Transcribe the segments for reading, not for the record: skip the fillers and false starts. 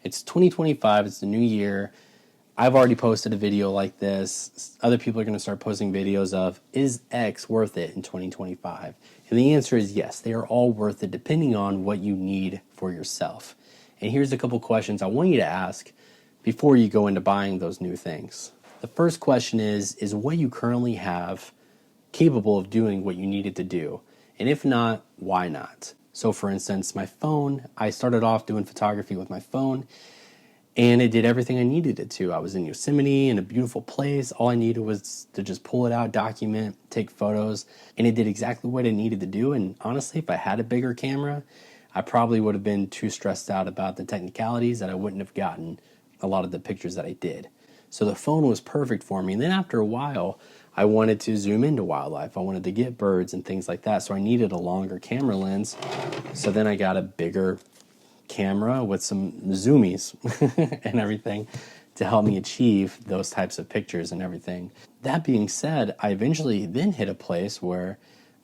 It's 2025, it's the new year. I've already posted a video like this. Other people are going to start posting videos of, is X worth it in 2025? And the answer is yes, they are all worth it depending on what you need for yourself. And here's a couple questions I want you to ask before you go into buying those new things. The first question is what you currently have capable of doing what you needed to do? And if not, why not? So for instance, my phone, I started off doing photography with my phone and it did everything I needed it to. I was in Yosemite in a beautiful place. All I needed was to just pull it out, document, take photos, and it did exactly what it needed to do. And honestly, if I had a bigger camera, I probably would have been too stressed out about the technicalities that I wouldn't have gotten a lot of the pictures that I did. So the phone was perfect for me. And then after a while, I wanted to zoom into wildlife. I wanted to get birds and things like that. So I needed a longer camera lens. So then I got a bigger camera with some zoomies and everything to help me achieve those types of pictures and everything. That being said, I eventually then hit a place where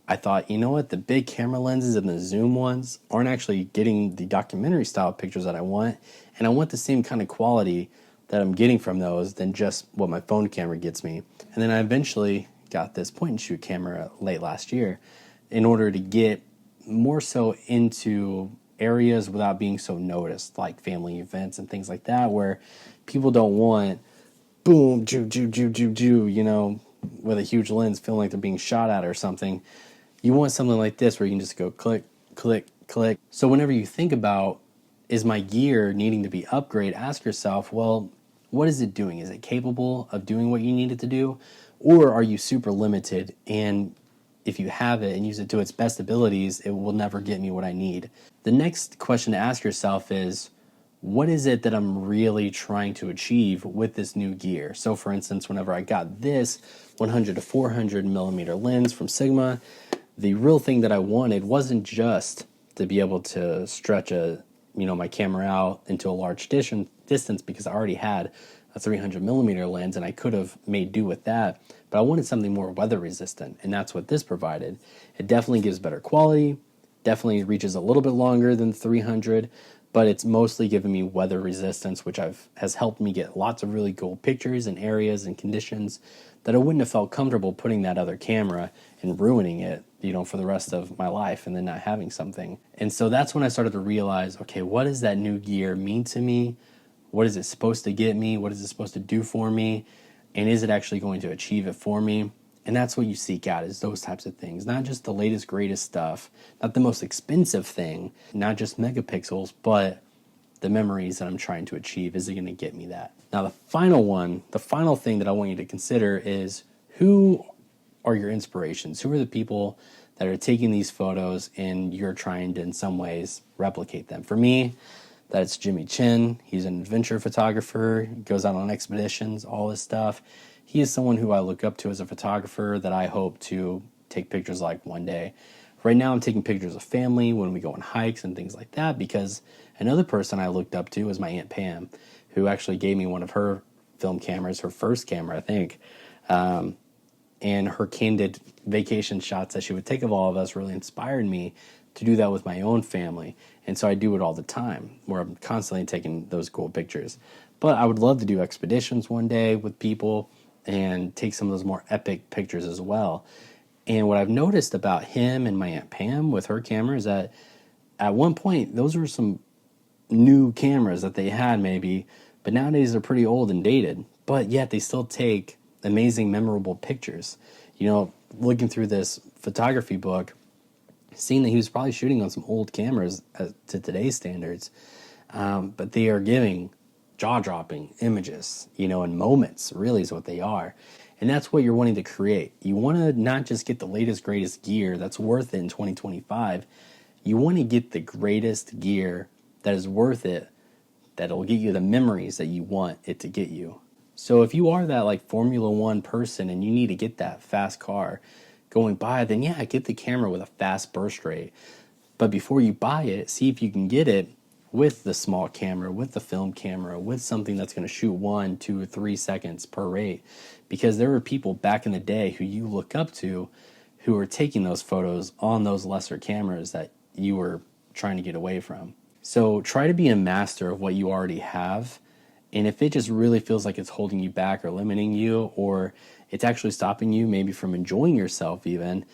I thought, you know what, the big camera lenses and the zoom ones aren't actually getting the documentary style pictures that I want, and I want the same kind of quality that I'm getting from those than just what my phone camera gets me. And then I eventually got this point and shoot camera late last year in order to get more so into areas without being so noticed, like family events and things like that, where people don't want boom, you know, with a huge lens feeling like they're being shot at or something. You want something like this where you can just go click, click, click. So whenever you think about, is my gear needing to be upgraded, ask yourself, well, what is it doing? Is it capable of doing what you need it to do? Or are you super limited, and if you have it and use it to its best abilities, it will never get me what I need? The next question to ask yourself is, what is it that I'm really trying to achieve with this new gear? So for instance, whenever I got this 100 to 400 millimeter lens from Sigma, the real thing that I wanted wasn't just to be able to stretch my camera out into a large distance, because I already had a 300 millimeter lens and I could have made do with that, but I wanted something more weather resistant, and that's what this provided. It definitely gives better quality, definitely reaches a little bit longer than 300, but it's mostly given me weather resistance, which has helped me get lots of really cool pictures in areas and conditions that I wouldn't have felt comfortable putting that other camera and ruining it, for the rest of my life and then not having something. And so that's when I started to realize, okay, what does that new gear mean to me? What is it supposed to get me? What is it supposed to do for me? And is it actually going to achieve it for me? And that's what you seek out, is those types of things. Not just the latest, greatest stuff, not the most expensive thing, not just megapixels, but the memories that I'm trying to achieve. Is it going to get me that? Now, the final thing that I want you to consider is, who are your inspirations? Who are the people that are taking these photos and you're trying to, in some ways, replicate them? For me, that's Jimmy Chin. He's an adventure photographer. He goes out on expeditions, all this stuff. He is someone who I look up to as a photographer that I hope to take pictures like one day. Right now I'm taking pictures of family when we go on hikes and things like that, because another person I looked up to is my Aunt Pam, who actually gave me one of her film cameras, her first camera, I think. And her candid vacation shots that she would take of all of us really inspired me to do that with my own family. And so I do it all the time, where I'm constantly taking those cool pictures. But I would love to do expeditions one day with people and take some of those more epic pictures as well. And what I've noticed about him and my Aunt Pam with her camera is that at one point, those were some new cameras that they had maybe, but nowadays they're pretty old and dated, but yet they still take amazing, memorable pictures. Looking through this photography book, seeing that he was probably shooting on some old cameras to today's standards, but they are giving jaw-dropping images, and moments, really, is what they are. And that's what you're wanting to create. You want to not just get the latest, greatest gear that's worth it in 2025. You want to get the greatest gear that is worth it, that'll get you the memories that you want it to get you. So if you are that like Formula One person and you need to get that fast car going by, then yeah, get the camera with a fast burst rate. But before you buy it, see if you can get it with the small camera, with the film camera, with something that's going to shoot 1, 2, 3 seconds per rate. Because there were people back in the day who you look up to who were taking those photos on those lesser cameras that you were trying to get away from. So try to be a master of what you already have. And if it just really feels like it's holding you back or limiting you, or it's actually stopping you maybe from enjoying yourself even,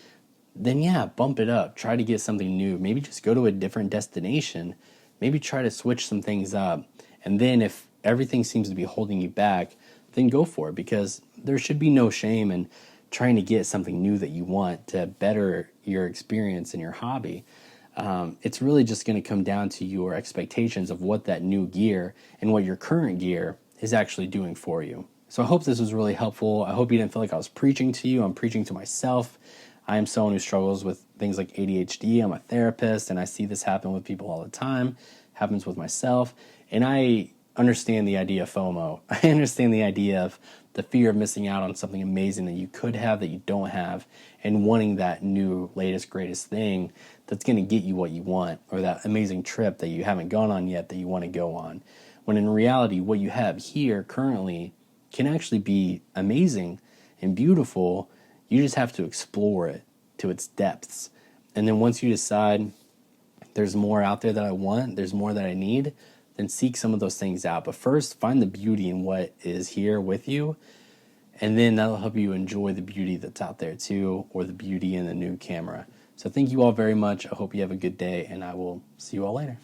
then yeah, bump it up. Try to get something new. Maybe just go to a different destination. Maybe try to switch some things up. And then if everything seems to be holding you back, then go for it, because there should be no shame in trying to get something new that you want to better your experience in your hobby. It's really just going to come down to your expectations of what that new gear and what your current gear is actually doing for you. So I hope this was really helpful. I hope you didn't feel like I was preaching to you. I'm preaching to myself. I am someone who struggles with things like ADHD. I'm a therapist, and I see this happen with people all the time. It happens with myself. And I understand the idea of FOMO. I understand the idea of the fear of missing out on something amazing that you could have that you don't have, and wanting that new, latest, greatest thing that's going to get you what you want, or that amazing trip that you haven't gone on yet that you want to go on. When in reality, what you have here currently can actually be amazing and beautiful. You just have to explore it to its depths. And then once you decide there's more out there that I want, there's more that I need, then seek some of those things out. But first, find the beauty in what is here with you, and then that'll help you enjoy the beauty that's out there too, or the beauty in the new camera. So thank you all very much. I hope you have a good day, and I will see you all later.